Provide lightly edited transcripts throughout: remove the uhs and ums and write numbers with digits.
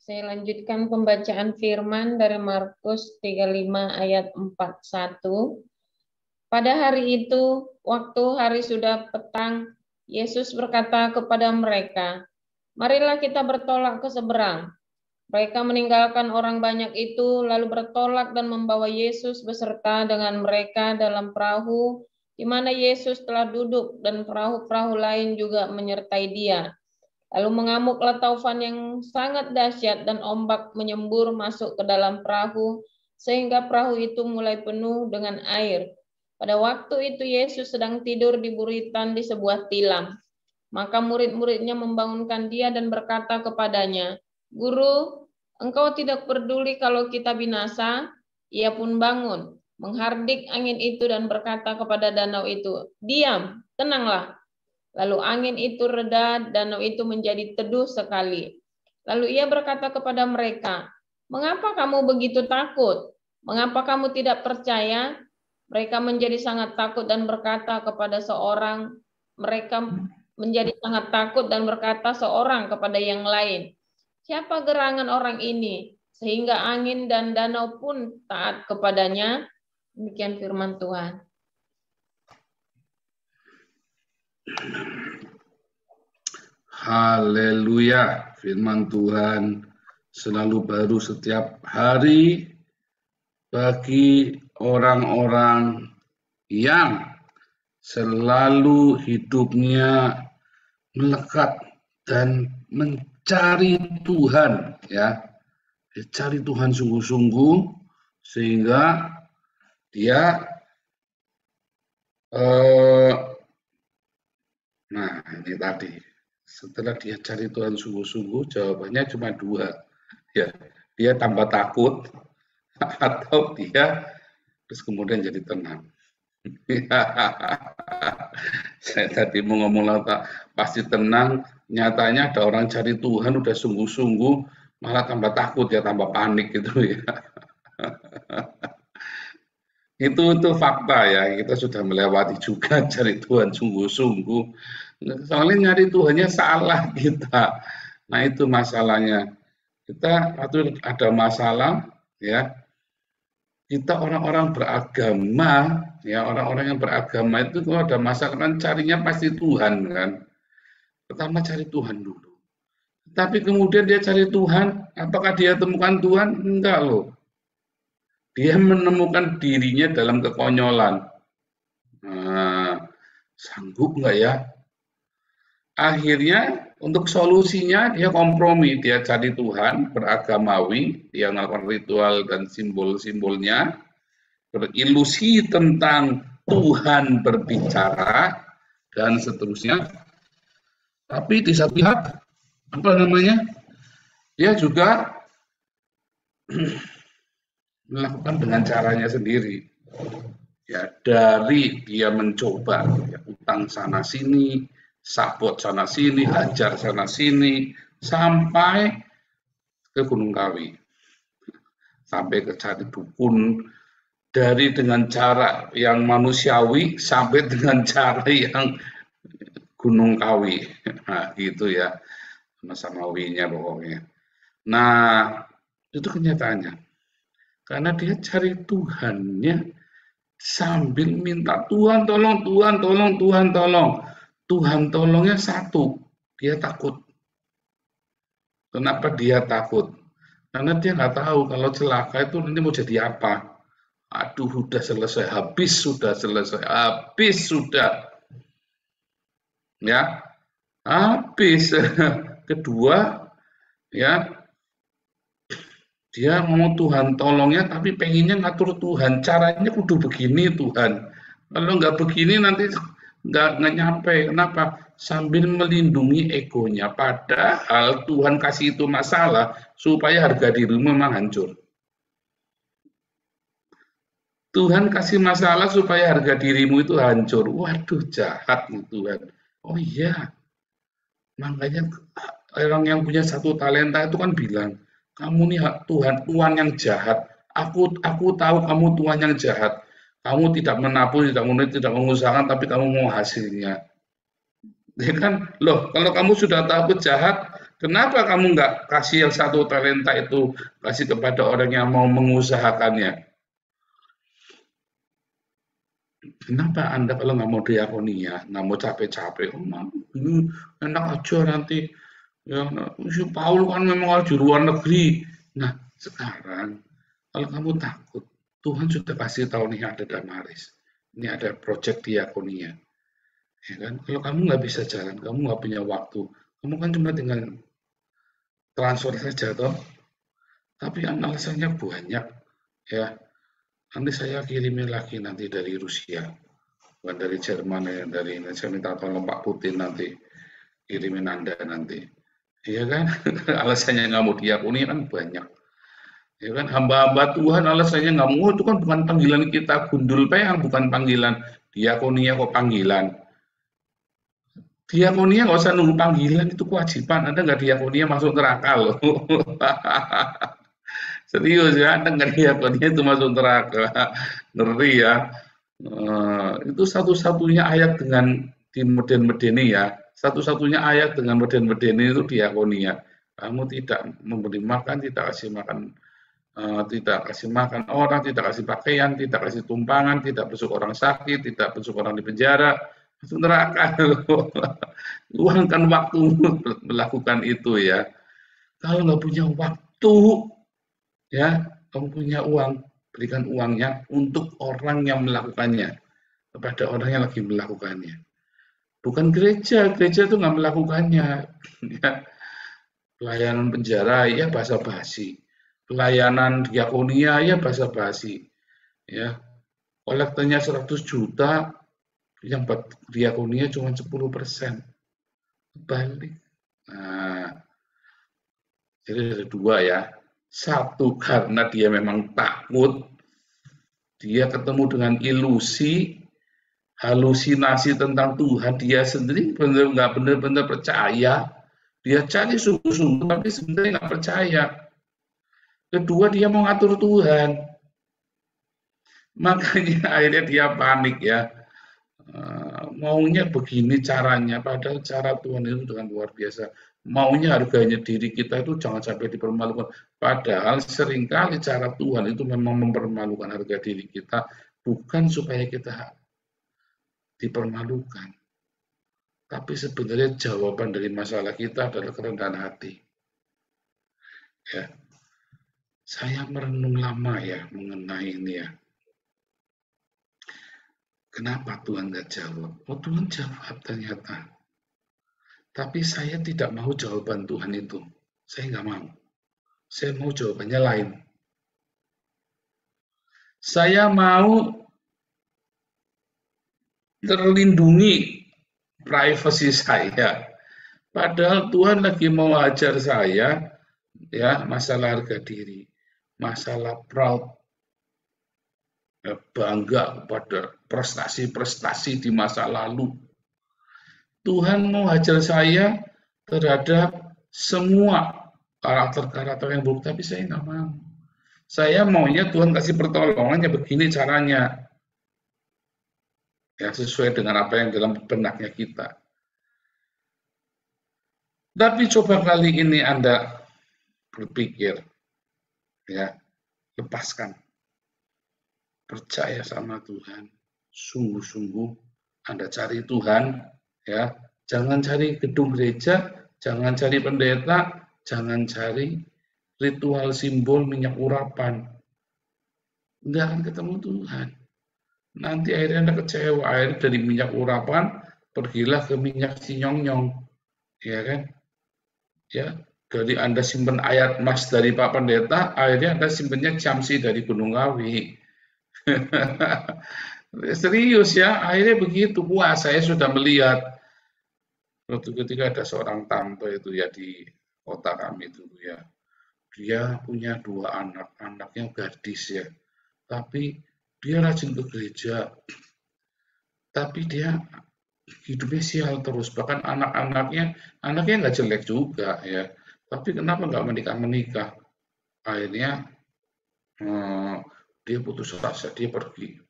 Saya lanjutkan pembacaan firman dari Markus 35 ayat 41. Pada hari itu, waktu hari sudah petang, Yesus berkata kepada mereka, "Marilah kita bertolak ke seberang." Mereka meninggalkan orang banyak itu, lalu bertolak dan membawa Yesus beserta dengan mereka dalam perahu, di mana Yesus telah duduk, dan perahu-perahu lain juga menyertai Dia. Lalu mengamuklah taufan yang sangat dahsyat dan ombak menyembur masuk ke dalam perahu, sehingga perahu itu mulai penuh dengan air. Pada waktu itu Yesus sedang tidur di buritan di sebuah tilam. Maka murid-muridnya membangunkan dia dan berkata kepadanya, "Guru, engkau tidak peduli kalau kita binasa?" Ia pun bangun, menghardik angin itu dan berkata kepada danau itu, "Diam, tenanglah." Lalu angin itu reda, danau itu menjadi teduh sekali. Lalu ia berkata kepada mereka, "Mengapa kamu begitu takut? Mengapa kamu tidak percaya?" Mereka menjadi sangat takut dan berkata kepada seorang, mereka menjadi sangat takut dan berkata seorang kepada yang lain, "Siapa gerangan orang ini sehingga angin dan danau pun taat kepadanya?" Demikian firman Tuhan. Haleluya, firman Tuhan selalu baru setiap hari bagi orang-orang yang selalu hidupnya melekat dan mencari Tuhan, ya, cari Tuhan sungguh-sungguh sehingga dia nah ini tadi setelah dia cari Tuhan sungguh-sungguh, jawabannya cuma dua, ya, dia tambah takut atau dia terus kemudian jadi tenang. Saya tadi mau ngomong pasti tenang, nyatanya ada orang cari Tuhan udah sungguh-sungguh malah tambah takut, ya tambah panik gitu ya. Itu fakta ya, kita sudah melewati juga cari Tuhan sungguh-sungguh. Soalnya nyari Tuhannya salah kita. Nah itu masalahnya. Kita waktu ada masalah, ya, kita orang-orang beragama, ya orang-orang yang beragama itu kalau ada masalah kan carinya pasti Tuhan kan. Pertama cari Tuhan dulu. Tapi kemudian dia cari Tuhan, apakah dia temukan Tuhan? Enggak loh. Dia menemukan dirinya dalam kekonyolan. Nah, sanggup nggak ya? Akhirnya untuk solusinya dia kompromi, dia cari Tuhan, beragamawi, dia melakukan ritual dan simbol-simbolnya, berilusi tentang Tuhan berbicara, dan seterusnya. Tapi di satu pihak, dia juga melakukan dengan caranya sendiri. Ya, dari dia mencoba ya, utang sana sini, sabot sana sini, hajar sana sini, sampai ke Gunung Kawi, sampai ke cari dukun, dari dengan cara yang manusiawi sampai dengan cara yang Gunung Kawi, nah gitu ya, sama-samawinya pokoknya. Nah itu kenyataannya, karena dia cari Tuhannya sambil minta Tuhan tolong, Tuhan tolong, Tuhan tolong. Tuhan tolongnya satu, dia takut. Kenapa dia takut? Karena dia nggak tahu kalau celaka itu nanti mau jadi apa. Aduh, sudah selesai, habis sudah selesai, habis sudah. Ya, habis. Kedua, ya, dia mau Tuhan tolongnya tapi pengennya ngatur Tuhan, caranya kudu begini Tuhan, kalau nggak begini nanti nggak nyampe. Kenapa? Sambil melindungi egonya, padahal Tuhan kasih itu masalah supaya harga dirimu memang hancur. Tuhan kasih masalah supaya harga dirimu itu hancur. Waduh, jahat nih Tuhan. Oh iya, makanya orang yang punya satu talenta itu kan bilang, kamu nih Tuhan yang jahat. Aku tahu kamu Tuhan yang jahat. Kamu tidak menabur, tidak mengusahakan, tapi kamu mau hasilnya. Ya kan? Loh, kalau kamu sudah tahu jahat, Kenapa kamu nggak kasih yang 1 talenta itu, kasih kepada orang yang mau mengusahakannya? Kenapa Anda kalau nggak mau diakonia, nggak mau capek-capek, oh ini enak aja nanti, ya, si Paul kan memang harus di luar negeri. Nah, sekarang kalau kamu takut, Tuhan sudah kasih tahu nih ada Damaris, ini ada proyek diakonia, ya kan? Kalau kamu nggak bisa jalan, kamu nggak punya waktu, kamu kan cuma tinggal transfer saja toh. Tapi alasannya banyak, ya. Nanti saya kirimin lagi nanti dari Rusia, bukan dari Jerman ya, dari saya minta tolong Pak Putin nanti kirimin Anda nanti. Iya kan? Alasannya nggak mau diakuni kan banyak. Ya kan, hamba-hamba Tuhan alasannya nggak mau, itu kan bukan panggilan kita, gundul peang bukan panggilan, diakonia kok panggilan. Diakonia nggak usah nunggu panggilan, itu kewajiban. Anda nggak diakonia masuk neraka loh. Serius ya, Anda nggak diakonia itu masuk neraka. Ngeri ya. Itu satu-satunya ayat dengan di Meden-Medeni ya, satu-satunya ayat dengan Meden-Medeni itu diakonia. Kamu tidak memberi makan, tidak kasih makan, tidak kasih makan orang, tidak kasih pakaian, tidak kasih tumpangan, tidak besuk orang sakit, tidak besuk orang di penjara, masuk neraka. Luangkan waktu melakukan itu ya. Kalau nggak punya waktu, ya kamu punya uang, berikan uangnya untuk orang yang melakukannya, kepada orang yang lagi melakukannya. Bukan gereja, gereja itu nggak melakukannya. Ya. Pelayanan penjara ya basa-basi, pelayanan diakonia ya basa-basi. Ya, kolektornya 100 juta, yang buat diakonia cuma 10%. Balik. Nah, jadi ada dua ya. Satu karena dia memang takut, dia ketemu dengan ilusi, halusinasi tentang Tuhan, dia sendiri nggak benar-benar percaya, dia cari sungguh-sungguh tapi sebenarnya nggak percaya. Kedua, dia mau ngatur Tuhan, makanya akhirnya dia panik ya. Maunya begini caranya, padahal cara Tuhan itu dengan luar biasa. Maunya harganya diri kita itu jangan sampai dipermalukan. Padahal seringkali cara Tuhan itu memang mempermalukan harga diri kita, bukan supaya kita dipermalukan. Tapi sebenarnya jawaban dari masalah kita adalah kerendahan hati. Ya, saya merenung lama ya mengenai ini ya. Kenapa Tuhan nggak jawab? Oh, Tuhan jawab ternyata. Tapi saya tidak mau jawaban Tuhan itu. Saya nggak mau. Saya mau jawabannya lain. Saya mau terlindungi privasi saya. Padahal Tuhan lagi mau ajar saya ya masalah harga diri, masalah proud, ya, bangga kepada prestasi-prestasi di masa lalu. Tuhan mau ajar saya terhadap semua karakter-karakter yang buruk, tapi saya nggak mau. Saya maunya Tuhan kasih pertolongannya begini caranya. Ya, sesuai dengan apa yang dalam benaknya kita. Tapi coba kali ini Anda berpikir, ya, lepaskan. Percaya sama Tuhan. Sungguh-sungguh Anda cari Tuhan, ya. Jangan cari gedung gereja, jangan cari pendeta, jangan cari ritual simbol minyak urapan. Enggak akan ketemu Tuhan. Nanti akhirnya Anda kecewa, akhirnya dari minyak urapan pergilah ke minyak sinyong-nyong, ya kan? Ya, dari Anda simpan ayat mas dari Pak Pendeta, akhirnya Anda simpannya camsi dari Gunung Kawi. Serius ya, akhirnya begitu. Wah, saya sudah melihat waktu ketika ada seorang tante itu ya di kota kami dulu ya. Dia punya 2 anak, anaknya gadis ya. Tapi dia rajin ke gereja, tapi dia hidupnya sial terus. Bahkan anaknya nggak jelek juga ya. Tapi kenapa nggak menikah? Akhirnya dia putus asa, dia pergi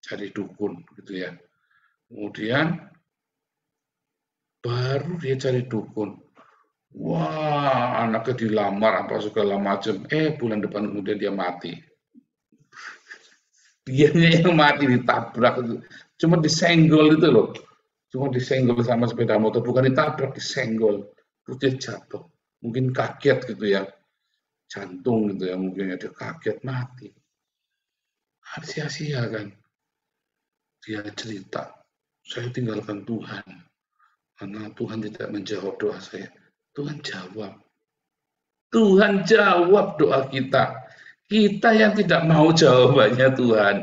cari dukun gitu ya. Kemudian baru dia cari dukun. Wah, anaknya dilamar apa segala macam. Bulan depan kemudian dia mati. Dianya yang mati ditabrak itu. Cuma disenggol itu loh. Cuma disenggol sama sepeda motor, bukan ditabrak, disenggol. Terus dia jatuh. Mungkin kaget gitu ya. Jantung gitu ya, mungkin dia kaget mati. Sia-sia kan. Dia cerita, saya tinggalkan Tuhan. Karena Tuhan tidak menjawab doa saya. Tuhan jawab. Tuhan jawab doa kita. Kita yang tidak mau jawabannya Tuhan.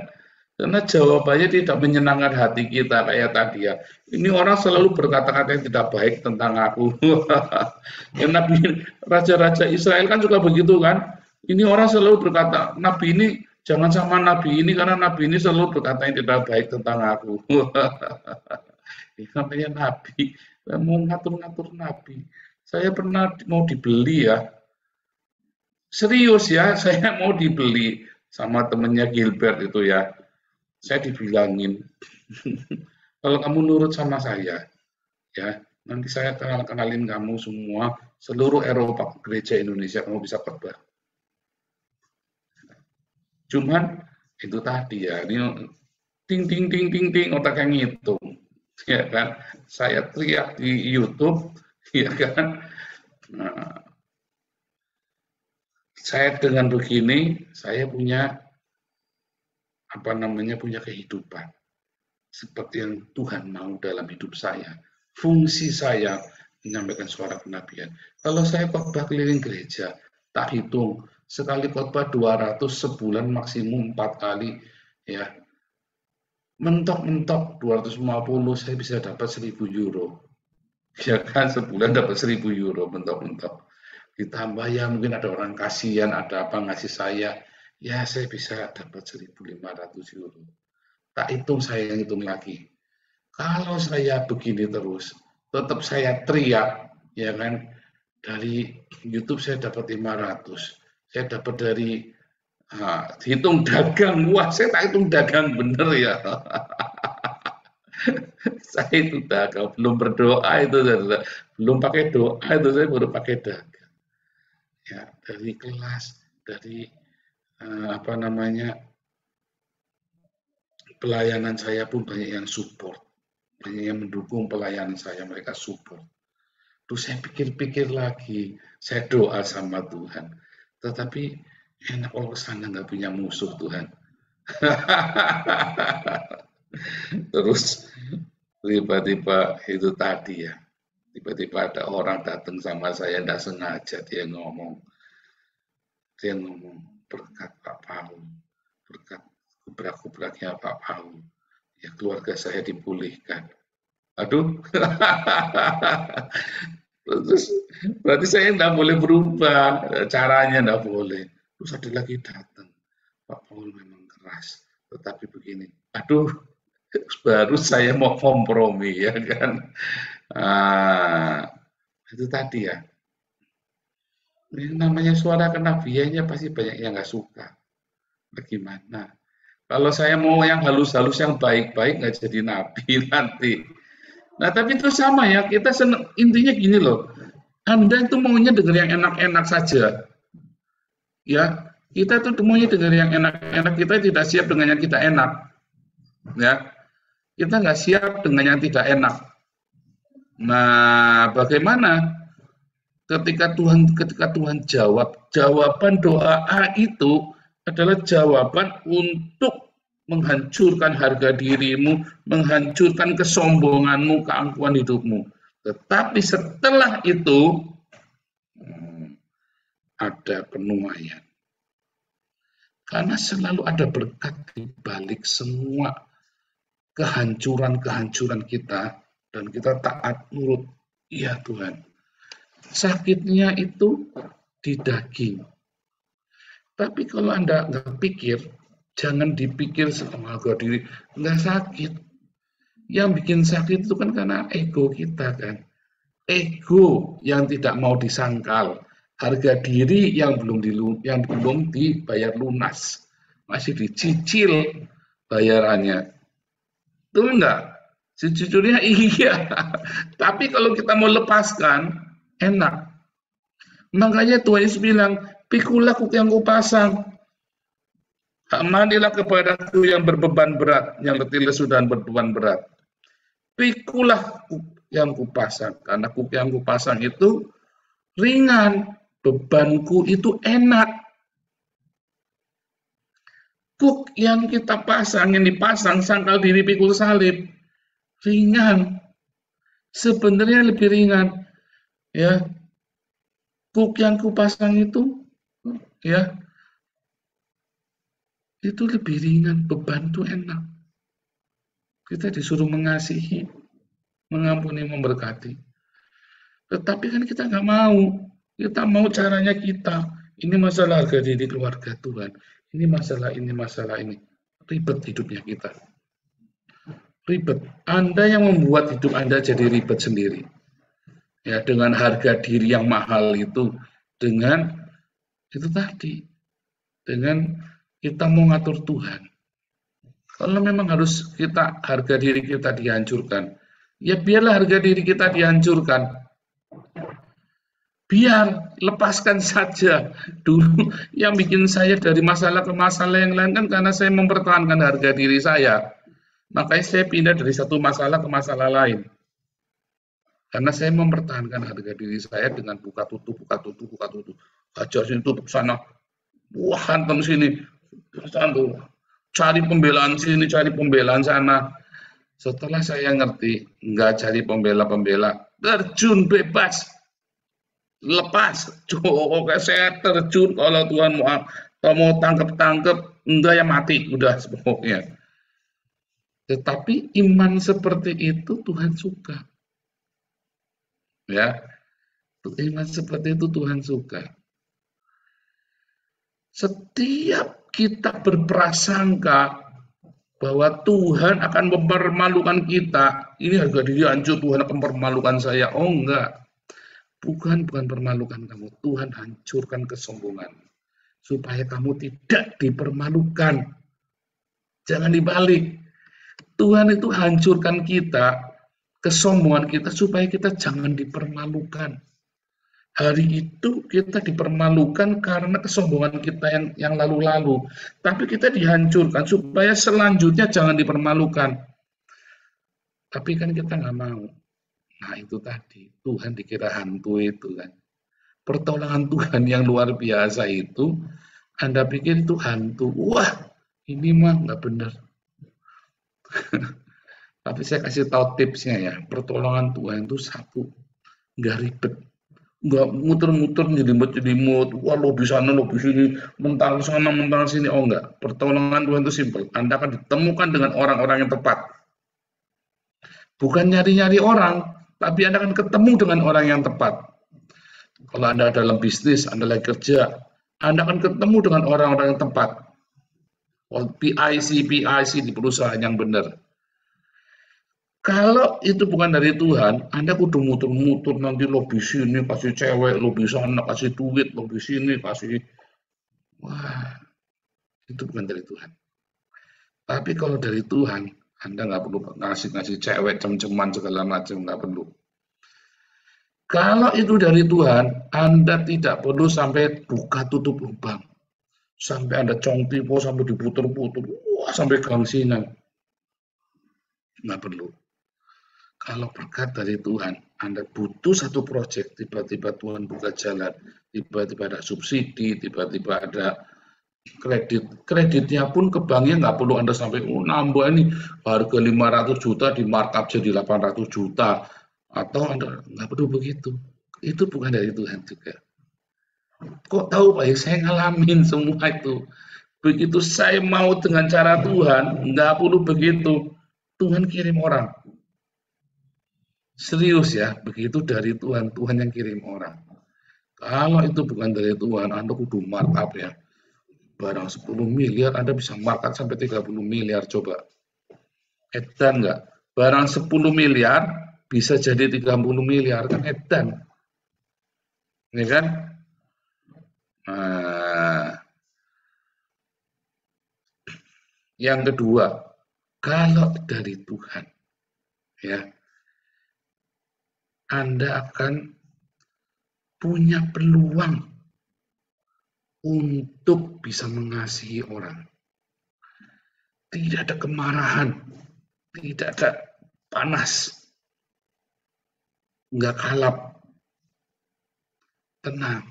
Karena jawabannya tidak menyenangkan hati kita kayak tadi ya. Ini orang selalu berkata-kata yang tidak baik tentang aku. Ya, Nabi Raja-Raja Israel kan juga begitu kan. Ini orang selalu berkata, Nabi ini jangan sama Nabi ini karena Nabi ini selalu berkata yang tidak baik tentang aku. Ini namanya Nabi. Mau ngatur-ngatur Nabi. Saya pernah mau dibeli ya. Serius ya, saya mau dibeli sama temennya Gilbert itu ya. Saya dibilangin, kalau kamu nurut sama saya, ya nanti saya kenalin kamu semua seluruh Eropa gereja Indonesia kamu bisa khotbah. Cuman itu tadi ya, ini ting ting ting ting ting otak yang ngitung, ya kan? Saya teriak di YouTube, ya kan? Nah, saya dengan begini, saya punya punya kehidupan seperti yang Tuhan mau dalam hidup saya. Fungsi saya menyampaikan suara kenabian. Kalau saya khotbah keliling gereja, tak hitung sekali khotbah 200 sebulan maksimum 4 kali ya. Mentok-mentok 250 saya bisa dapat 1.000 euro. Ya kan sebulan dapat 1.000 euro mentok-mentok. Ditambah ya mungkin ada orang kasihan, ada apa ngasih saya, ya saya bisa dapat 1.500 euro. Tak hitung, saya hitung lagi. Kalau saya begini terus, tetap saya teriak, ya kan? Dari YouTube saya dapat 500, saya dapat dari hitung dagang, wah saya tak hitung dagang bener ya. Saya itu dagang, belum berdoa itu, belum pakai doa itu, saya baru pakai dagang. Ya, dari kelas, dari pelayanan saya pun banyak yang support, banyak yang mendukung pelayanan saya, mereka support. Terus saya pikir-pikir lagi, saya doa sama Tuhan, tetapi enak kalau kesana nggak punya musuh Tuhan. Terus tiba-tiba itu tadi ya, tiba-tiba ada orang datang sama saya, tidak sengaja dia ngomong berkat Pak Paul, berkat kubrak-kubraknya Pak Paul, ya keluarga saya dipulihkan. Aduh, terus berarti saya tidak boleh berubah, caranya tidak boleh. Terus ada lagi datang, Pak Paul memang keras, tetapi begini, aduh, baru saya mau kompromi ya kan. Itu tadi ya. Ini namanya suara kenabiannya pasti banyak yang nggak suka. Bagaimana? Kalau saya mau yang halus-halus, yang baik-baik, nggak jadi nabi nanti. Nah, tapi itu sama ya, kita seneng, intinya gini loh, Anda itu maunya dengar yang enak-enak saja. Ya, kita tuh maunya dengar yang enak-enak, kita tidak siap dengan yang kita enak. Ya, kita nggak siap dengan yang tidak enak. Nah, bagaimana ketika Tuhan jawab, jawaban doa itu adalah jawaban untuk menghancurkan harga dirimu, menghancurkan kesombonganmu, keangkuhan hidupmu. Tetapi setelah itu ada penuaian. Karena selalu ada berkat di balik semua kehancuran-kehancuran kita, dan kita taat nurut. Iya Tuhan, sakitnya itu di daging. Tapi kalau Anda nggak pikir, jangan dipikir harga diri, nggak sakit. Yang bikin sakit itu kan karena ego kita kan. Ego yang tidak mau disangkal, harga diri yang belum dibayar lunas, masih dicicil bayarannya. Betul enggak? Sejujurnya iya. Tapi kalau kita mau lepaskan, enak. Makanya Tuhan Yesus bilang, pikulah kuk yang kupasang. Amanilah kepadaku yang berbeban berat, yang letih lesu dan berbeban berat. Pikulah kuk yang kupasang, karena kuk yang kupasang itu ringan, bebanku itu enak. Kuk yang kita pasang, yang dipasang sangkal diri pikul salib, ringan. Sebenarnya lebih ringan. Ya, kuk yang kupasang itu, ya, itu lebih ringan, beban itu enak. Kita disuruh mengasihi, mengampuni, memberkati. Tetapi kan kita nggak mau. Kita mau caranya kita. Ini masalah harga diri keluarga Tuhan. Ini masalah ini. Ribet hidupnya kita. Ribet. Anda yang membuat hidup Anda jadi ribet sendiri. Ya, dengan harga diri yang mahal itu. Dengan itu tadi. Dengan kita mau ngatur Tuhan. Kalau memang harus kita harga diri kita dihancurkan, ya biarlah harga diri kita dihancurkan. Biar lepaskan saja. Dulu yang bikin saya dari masalah ke masalah yang lain kan karena saya mempertahankan harga diri saya. Makanya saya pindah dari satu masalah ke masalah lain. Karena saya mempertahankan harga diri saya dengan buka tutup. Hajar sini tutup sana, wah hantam sini, cari pembelaan sini, cari pembelaan sana. Setelah saya ngerti, nggak cari pembela-pembela, terjun bebas, lepas. Coba saya terjun, kalau Tuhan mau tangkep, enggak ya mati, udah pokoknya. Tetapi iman seperti itu Tuhan suka. Ya, iman seperti itu Tuhan suka. Setiap kita berprasangka bahwa Tuhan akan mempermalukan kita, ini harga diri hancur, Tuhan akan mempermalukan saya. Oh enggak, bukan permalukan kamu. Tuhan hancurkan kesombongan supaya kamu tidak dipermalukan. Jangan dibalik. Tuhan itu hancurkan kita, kesombongan kita supaya kita jangan dipermalukan. Hari itu kita dipermalukan karena kesombongan kita yang lalu-lalu. Tapi kita dihancurkan supaya selanjutnya jangan dipermalukan. Tapi kan kita nggak mau. Nah itu tadi, Tuhan dikira hantu itu kan. Pertolongan Tuhan yang luar biasa itu, Anda pikir itu hantu. Wah, ini mah nggak benar. Tapi saya kasih tahu tipsnya ya. Pertolongan Tuhan itu satu, nggak ribet. Nggak muter-muter nyelimut. Wah, lo bisa sana, lo bisa sini, mentang sana, mentang sini. Oh enggak, pertolongan Tuhan itu simpel. Anda akan ditemukan dengan orang-orang yang tepat. Bukan nyari-nyari orang, tapi Anda akan ketemu dengan orang yang tepat. Kalau Anda dalam bisnis, Anda lagi kerja, Anda akan ketemu dengan orang-orang yang tepat. PIC di perusahaan yang benar. Kalau itu bukan dari Tuhan, Anda kudu muter-muter nanti lobby sini, kasih cewek, lobby sana, kasih duit, lobby sini, kasih. Wah, itu bukan dari Tuhan. Tapi kalau dari Tuhan, Anda nggak perlu ngasih cewek, cem-ceman, segala macam, nggak perlu. Kalau itu dari Tuhan, Anda tidak perlu sampai buka tutup lubang. Sampai Anda congtipo, sampai diputer-puter, wah sampai gangsinan. Nggak perlu. Kalau berkat dari Tuhan, Anda butuh satu proyek, tiba-tiba Tuhan buka jalan, tiba-tiba ada subsidi, tiba-tiba ada kreditnya pun ke banknya nggak perlu Anda sampai nambah ini harga 500 juta di markup jadi 800 juta, atau Anda nggak perlu begitu. Itu bukan dari Tuhan juga. Kok tahu Pak, saya ngalamin semua itu. Begitu saya mau dengan cara Tuhan, nggak perlu begitu. Tuhan kirim orang. Serius ya, begitu dari Tuhan, Tuhan yang kirim orang. Kalau itu bukan dari Tuhan, Anda kudu markup ya. Barang 10 miliar, Anda bisa markup sampai 30 miliar, coba. Edan nggak? Barang 10 miliar, bisa jadi 30 miliar, kan edan. Ini kan? Nah, yang kedua, kalau dari Tuhan, ya, Anda akan punya peluang untuk bisa mengasihi orang. Tidak ada kemarahan, tidak ada panas, nggak kalap, tenang.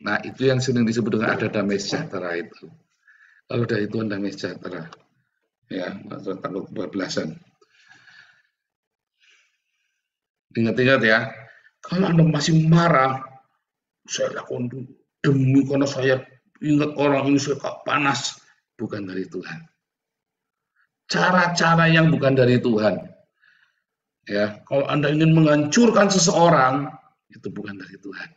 Nah, itu yang sering disebut dengan ada damai sejahtera itu. Kalau dari Tuhan damai sejahtera, ya, tanggal 12-an. Ingat-ingat ya, kalau Anda masih marah, saya lakukan demi karena saya ingat orang ini saya panas, bukan dari Tuhan. Cara-cara yang bukan dari Tuhan. Ya, kalau Anda ingin menghancurkan seseorang, itu bukan dari Tuhan.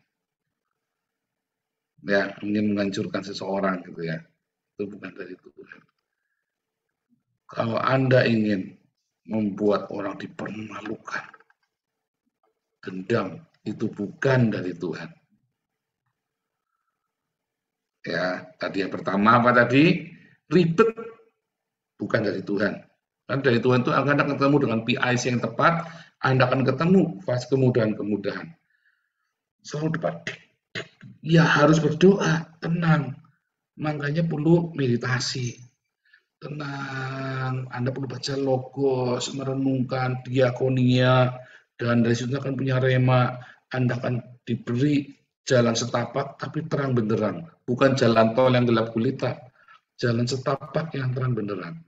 Ya, ingin menghancurkan seseorang gitu ya. Itu bukan dari Tuhan. Kalau Anda ingin membuat orang dipermalukan, dendam, itu bukan dari Tuhan. Ya, tadi yang pertama apa tadi? Ribet, bukan dari Tuhan. Kan dari Tuhan itu Anda akan ketemu dengan PIC yang tepat, Anda akan ketemu fase kemudahan-kemudahan. Selalu depan, ya harus berdoa, tenang. Makanya perlu meditasi. Tenang, Anda perlu baca logos, merenungkan diakonia, dan dari situ akan punya rema. Anda akan diberi jalan setapak, tapi terang benderang. Bukan jalan tol yang gelap gulita, jalan setapak yang terang benderang.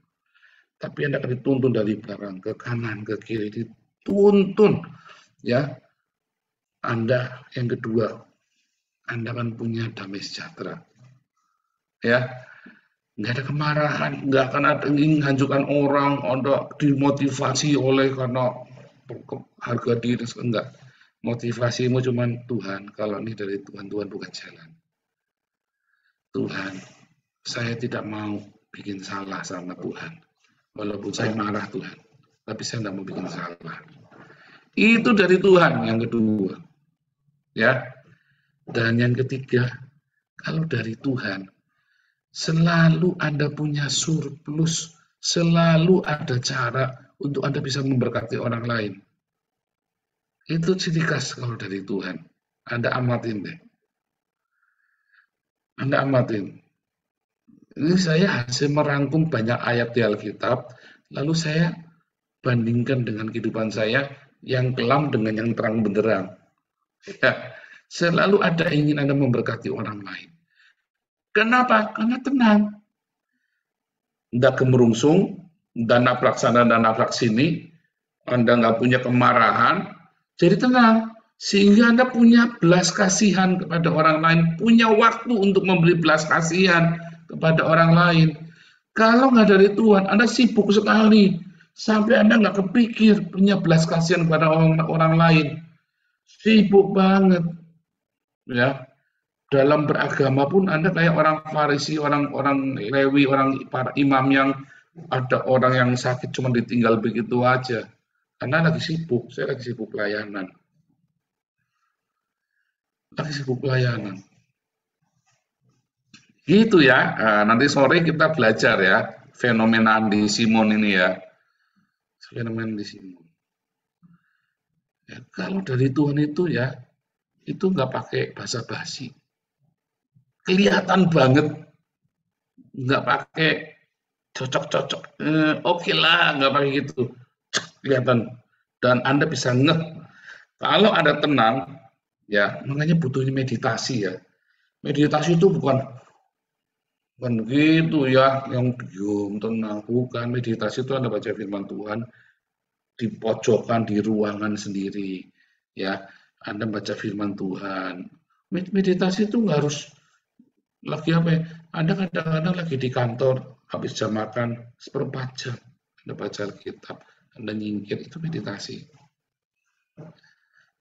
Tapi Anda akan dituntun dari belakang, ke kanan, ke kiri, dituntun. Ya, Anda yang kedua, Anda akan punya damai sejahtera. Ya, nggak ada kemarahan, nggak akan ada ingin menghancurkan orang, Anda dimotivasi oleh karena harga diri, enggak. Motivasimu cuma Tuhan, kalau ini dari Tuhan, Tuhan bukan jalan. Tuhan, saya tidak mau bikin salah sama Tuhan. Walaupun saya marah Tuhan, tapi saya tidak mau bikin salah. Itu dari Tuhan yang kedua. Ya. Dan yang ketiga, kalau dari Tuhan, selalu Anda punya surplus, selalu ada cara untuk Anda bisa memberkati orang lain. Itu ciri khas kalau dari Tuhan. Anda amatin deh. Anda amatin. Ini saya hasil merangkum banyak ayat di Alkitab, lalu saya bandingkan dengan kehidupan saya yang kelam dengan yang terang benderang. Ya, selalu ada ingin Anda memberkati orang lain. Kenapa? Karena tenang. Nggak gemerungsung, dan nabrak sana dan nabrak sini, Anda nggak punya kemarahan, jadi tenang. Sehingga Anda punya belas kasihan kepada orang lain, punya waktu untuk memberi belas kasihan kepada orang lain. Kalau nggak dari Tuhan, Anda sibuk sekali, sampai Anda nggak kepikir punya belas kasihan kepada orang lain. Sibuk banget. Ya, dalam beragama pun Anda kayak orang Farisi, orang Lewi, orang para imam yang ada orang yang sakit cuma ditinggal begitu aja. Karena lagi sibuk, saya lagi sibuk pelayanan. Lagi sibuk pelayanan. Gitu ya. Nah, nanti sore kita belajar ya fenomena Andi Simon ini ya. Fenomena Andi Simon. Ya, kalau dari Tuhan itu ya, itu nggak pakai basa-basi. Kelihatan banget, nggak pakai cocok-cocok. Oke lah, nggak pakai gitu. Kelihatan. Dan Anda bisa ngeh. Kalau ada tenang, ya makanya butuhnya meditasi ya. Meditasi itu bukan gitu ya, yang diam, tenang. Bukan, meditasi itu Anda baca firman Tuhan di pojokan, di ruangan sendiri. Ya, Anda baca firman Tuhan. Meditasi itu nggak harus lagi apa ya? Anda kadang-kadang lagi di kantor, habis jam makan, seperempat jam. Anda baca Alkitab, Anda nyingkir, itu meditasi.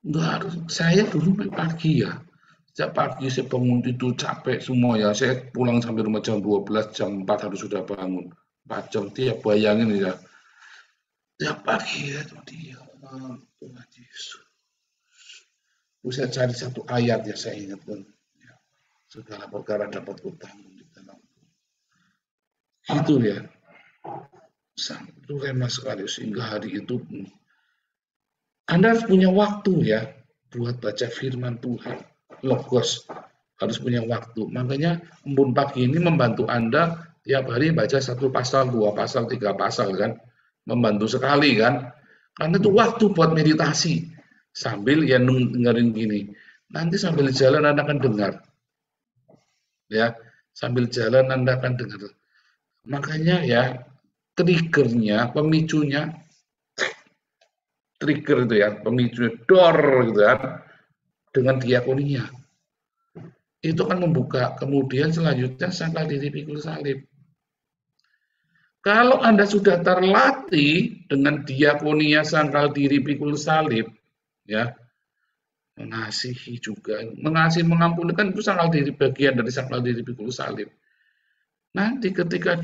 Nggak harus, saya dulu pagi ya. Sejak pagi saya bangun tidur capek semua ya. Saya pulang sampai rumah jam 12, jam 4 harus sudah bangun. 4 jam, tiap bayangin ya. Tiap pagi ya itu dia. Tuhan Yesus. Saya cari satu ayat ya, saya ingat pun. Ya. Segala perkara dapat kutanggung di dalam. Itu ya. Itu remah sekali sehingga hari itu Anda harus punya waktu ya. buat baca firman Tuhan. Logos harus punya waktu. Makanya Embun Pagi ini membantu Anda tiap hari baca 1 pasal, 2 pasal, 3 pasal kan. Membantu sekali kan. Karena itu waktu buat meditasi. Sambil ya dengerin gini. Nanti sambil jalan Anda akan dengar. Ya, sambil jalan Anda akan dengar. Makanya ya triggernya, pemicunya, trigger itu ya, pemicunya dor gitu kan, dengan diakonia. Itu kan membuka, kemudian selanjutnya sangkal diri pikul salib. Kalau Anda sudah terlatih dengan diakonia sangkal diri pikul salib, ya, mengasihi juga, mengasihi mengampuni kan itu sangkal diri, bagian dari sangkal diri pikul salib. Nanti ketika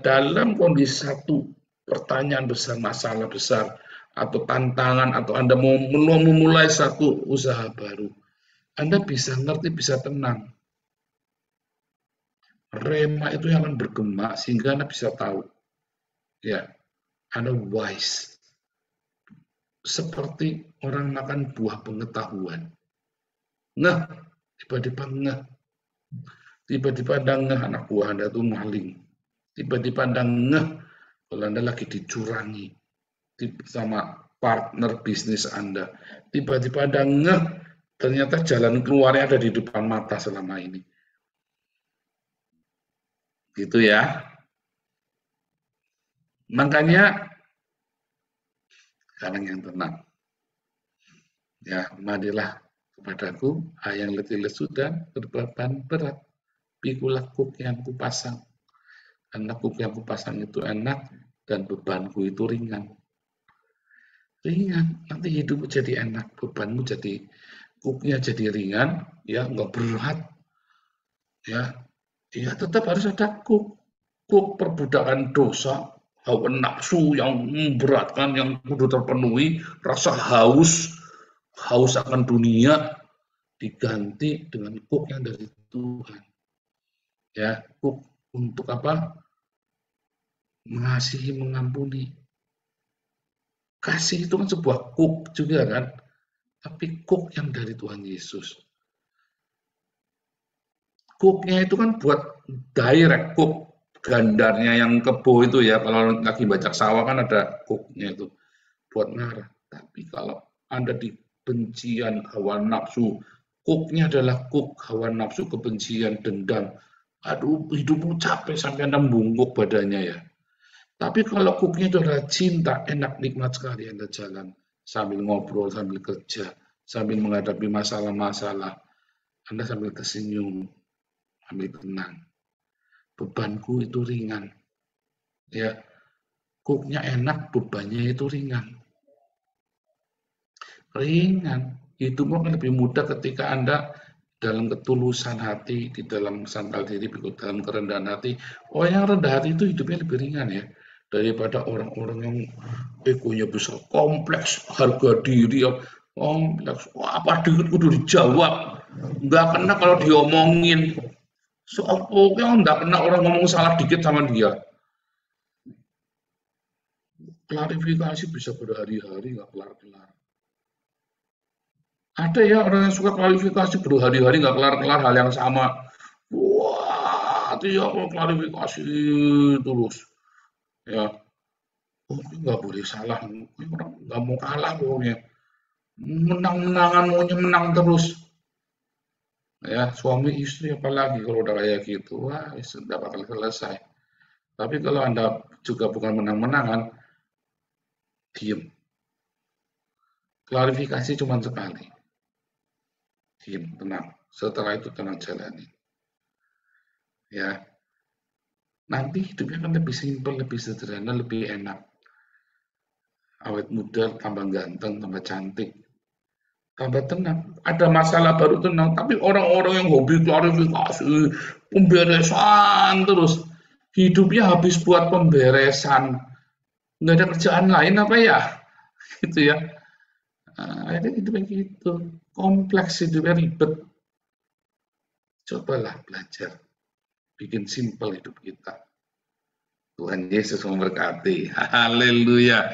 dalam kondisi satu pertanyaan besar, masalah besar, atau tantangan, atau Anda mau memulai satu usaha baru, Anda bisa ngerti, bisa tenang. Rema itu yang akan bergema sehingga Anda bisa tahu. Ya, Anda wise. Seperti orang makan buah pengetahuan. Nah, tiba-tiba ngeh. Tiba-tiba Anda ngeh anak buah Anda itu maling. Tiba-tiba Anda ngeh kalau Anda lagi dicurangi sama partner bisnis Anda. Tiba-tiba Anda ngeh ternyata jalan keluarnya ada di depan mata selama ini. Gitu ya. Makanya sekarang yang tenang. Ya, marilah kepadaku, hai yang letih lesu dan berbeban berat, pikulah kuk yang kupasang. Karena kuk yang kupasang itu enak dan bebanku itu ringan. Ringan, nanti hidupmu jadi enak, bebanmu jadi, kuknya jadi ringan, ya nggak berat. Ya, ya tetap harus ada kuk. Kuk perbudakan dosa, hawa nafsu yang memberatkan, yang kudu terpenuhi, rasa haus akan dunia, diganti dengan kuk yang dari Tuhan. Ya, kuk untuk apa? Mengasihi, mengampuni. Kasih itu kan sebuah kuk juga kan, tapi kuk yang dari Tuhan Yesus. Kuknya itu kan buat direct kuk, gandarnya yang kebo itu ya, kalau lagi bajak sawah kan ada kuknya itu, buat ngarah. Tapi kalau Anda di bencian, hawa nafsu, kuknya adalah kuk hawa nafsu, kebencian, dendam. Aduh, hidupmu capek sampai Anda membungkuk badannya ya. Tapi kalau kuknya itu adalah cinta, enak, nikmat sekali Anda jalan sambil ngobrol, sambil kerja, sambil menghadapi masalah-masalah. Anda sambil tersenyum, sambil tenang. Bebanku itu ringan. Ya, kuknya enak, bebannya itu ringan. Ringan. Hidupmu akan lebih mudah ketika Anda dalam ketulusan hati, di dalam sangkal diri, dalam kerendahan hati. Oh, yang rendah hati itu hidupnya lebih ringan ya, daripada orang-orang yang egonya besar, kompleks, harga diri, kompleks. Wah, apa dikit kudu dijawab. Nggak kena kalau diomongin. Pokoknya nggak kena orang ngomong salah dikit sama dia. Klarifikasi bisa berhari-hari nggak kelar-kelar. Ada ya orang yang suka klarifikasi berhari-hari nggak kelar-kelar hal yang sama. Wah, dia mau klarifikasi terus. Ya, oh, nggak boleh salah. Orang nggak mau kalah pokoknya. Menang-menangan maunya menang terus. Ya, suami istri apalagi kalau udah kayak gitu, wah, sudah bakal selesai. Tapi kalau Anda juga bukan menang-menangan, diem. Klarifikasi cuma sekali. Diem, tenang. Setelah itu tenang jalani. Ya, nanti hidupnya akan lebih simpel, lebih sederhana, lebih enak. Awet muda, tambah ganteng, tambah cantik, tambah tenang. Ada masalah baru tenang. Tapi orang-orang yang hobi klarifikasi, pemberesan terus, hidupnya habis buat pemberesan. Nggak ada kerjaan lain apa ya? Gitu ya. Akhirnya hidupnya gitu. Kompleks hidupnya ribet. Cobalah belajar. Bikin simpel hidup kita. Tuhan Yesus memberkati. Haleluya.